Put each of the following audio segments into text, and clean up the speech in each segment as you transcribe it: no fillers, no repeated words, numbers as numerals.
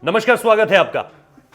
नमस्कार, स्वागत है आपका।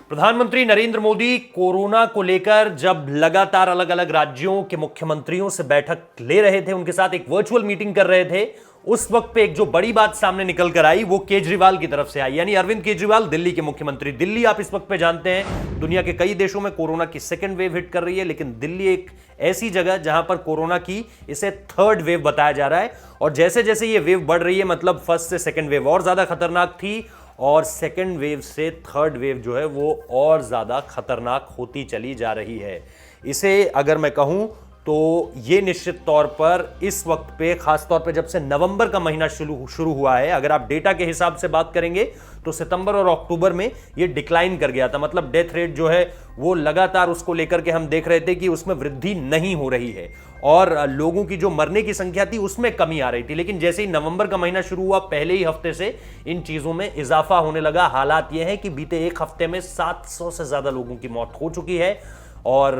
प्रधानमंत्री नरेंद्र मोदी कोरोना को लेकर जब लगातार अलग अलग राज्यों के मुख्यमंत्रियों से बैठक ले रहे थे, उनके साथ एक वर्चुअल मीटिंग कर रहे थे, उस वक्त पे एक जो बड़ी बात सामने निकल कर आई वो केजरीवाल की तरफ से आई, यानी अरविंद केजरीवाल, दिल्ली के मुख्यमंत्री। दिल्ली आप इस वक्त पे जानते हैं दुनिया के कई देशों में कोरोना की सेकेंड वेव हिट कर रही है, लेकिन दिल्ली एक ऐसी जगह जहां पर कोरोना की इसे थर्ड वेव बताया जा रहा है। और जैसे जैसे ये वेव बढ़ रही है, मतलब फर्स्ट से सेकेंड वेव और ज्यादा खतरनाक थी, और सेकेंड वेव से थर्ड वेव जो है वो और ज्यादा खतरनाक होती चली जा रही है। इसे अगर मैं कहूं तो ये निश्चित तौर पर इस वक्त पे, खास तौर पे जब से नवंबर का महीना शुरू हुआ है, अगर आप डेटा के हिसाब से बात करेंगे तो सितंबर और अक्टूबर में ये डिक्लाइन कर गया था। मतलब डेथ रेट जो है वो लगातार उसको लेकर के हम देख रहे थे कि उसमें वृद्धि नहीं हो रही है और लोगों की जो मरने की संख्या थी उसमें कमी आ रही थी। लेकिन जैसे ही नवंबर का महीना शुरू हुआ, पहले ही हफ्ते से इन चीजों में इजाफा होने लगा। हालात ये है कि बीते एक हफ्ते में 700 से ज्यादा लोगों की मौत हो चुकी है। और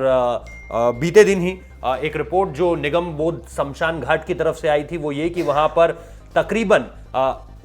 बीते दिन ही एक रिपोर्ट जो निगम बोध शमशान घाट की तरफ से आई थी वो ये कि वहां पर तकरीबन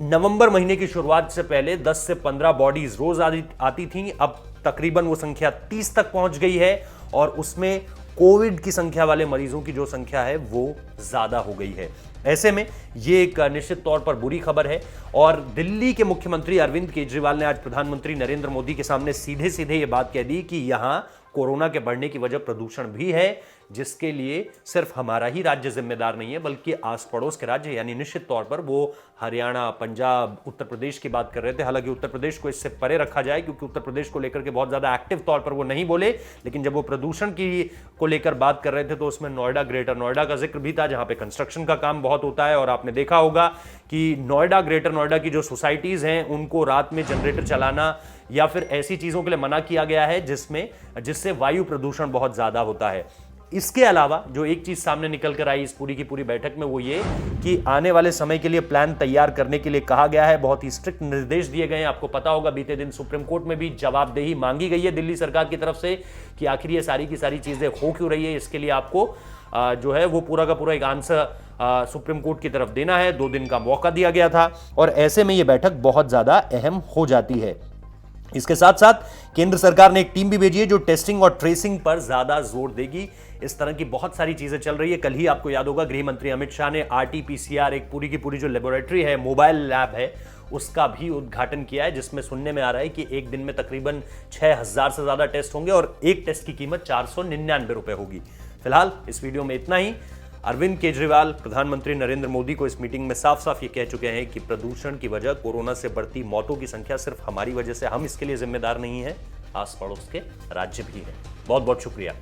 नवंबर महीने की शुरुआत से पहले 10 से 15 बॉडीज रोज आती थी। अब तकरीबन वो संख्या 30 तक पहुंच गई है और उसमें कोविड की संख्या वाले मरीजों की जो संख्या है वो ज्यादा हो गई है। ऐसे में ये एक निश्चित तौर पर बुरी खबर है और दिल्ली के मुख्यमंत्री अरविंद केजरीवाल ने आज प्रधानमंत्री नरेंद्र मोदी के सामने सीधे सीधे ये बात कह दी कि यहां कोरोना के बढ़ने की वजह प्रदूषण भी है, जिसके लिए सिर्फ हमारा ही राज्य जिम्मेदार नहीं है बल्कि आस पड़ोस के राज्य, यानी निश्चित तौर पर वो हरियाणा, पंजाब, उत्तर प्रदेश की बात कर रहे थे। हालांकि उत्तर प्रदेश को इससे परे रखा जाए क्योंकि उत्तर प्रदेश को लेकर के बहुत ज्यादा एक्टिव तौर पर वो नहीं बोले, लेकिन जब वो प्रदूषण की को लेकर बात कर रहे थे तो उसमें नोएडा, ग्रेटर नोएडा का जिक्र भी था, जहां पे कंस्ट्रक्शन का काम बहुत होता है। और आपने देखा होगा कि नोएडा, ग्रेटर नोएडा की जो सोसाइटीज हैं उनको रात में जनरेटर चलाना या फिर ऐसी चीजों के लिए मना किया गया है जिससे वायु प्रदूषण बहुत ज्यादा होता है। इसके अलावा जो एक चीज सामने निकल कर आई इस पूरी की पूरी बैठक में वो ये कि आने वाले समय के लिए प्लान तैयार करने के लिए कहा गया है। बहुत ही स्ट्रिक्ट निर्देश दिए गए हैं। आपको पता होगा बीते दिन सुप्रीम कोर्ट में भी जवाबदेही मांगी गई है दिल्ली सरकार की तरफ से कि आखिर ये सारी की सारी चीजें हो क्यों रही है। इसके लिए आपको जो है वो पूरा का पूरा एक आंसर सुप्रीम कोर्ट की तरफ देना है। 2 दिन का मौका दिया गया था और ऐसे में ये बैठक बहुत ज्यादा अहम हो जाती है। इसके साथ साथ केंद्र सरकार ने एक टीम भी भेजी है जो टेस्टिंग और ट्रेसिंग पर ज्यादा जोर देगी। इस तरह की बहुत सारी चीजें चल रही है। कल ही आपको याद होगा गृह मंत्री अमित शाह ने RT-PCR, एक पूरी की पूरी जो लेबोरेटरी है, मोबाइल लैब है, उसका भी उद्घाटन किया है, जिसमें सुनने में आ रहा है कि एक दिन में तकरीबन 6000 से ज्यादा टेस्ट होंगे और एक टेस्ट की कीमत 499 रुपए होगी। फिलहाल इस वीडियो में इतना ही। अरविंद केजरीवाल प्रधानमंत्री नरेंद्र मोदी को इस मीटिंग में साफ साफ ये कह चुके हैं कि प्रदूषण की वजह, कोरोना से बढ़ती मौतों की संख्या सिर्फ हमारी वजह से, हम इसके लिए जिम्मेदार नहीं है, आस पड़ोस के राज्य भी है। बहुत बहुत शुक्रिया।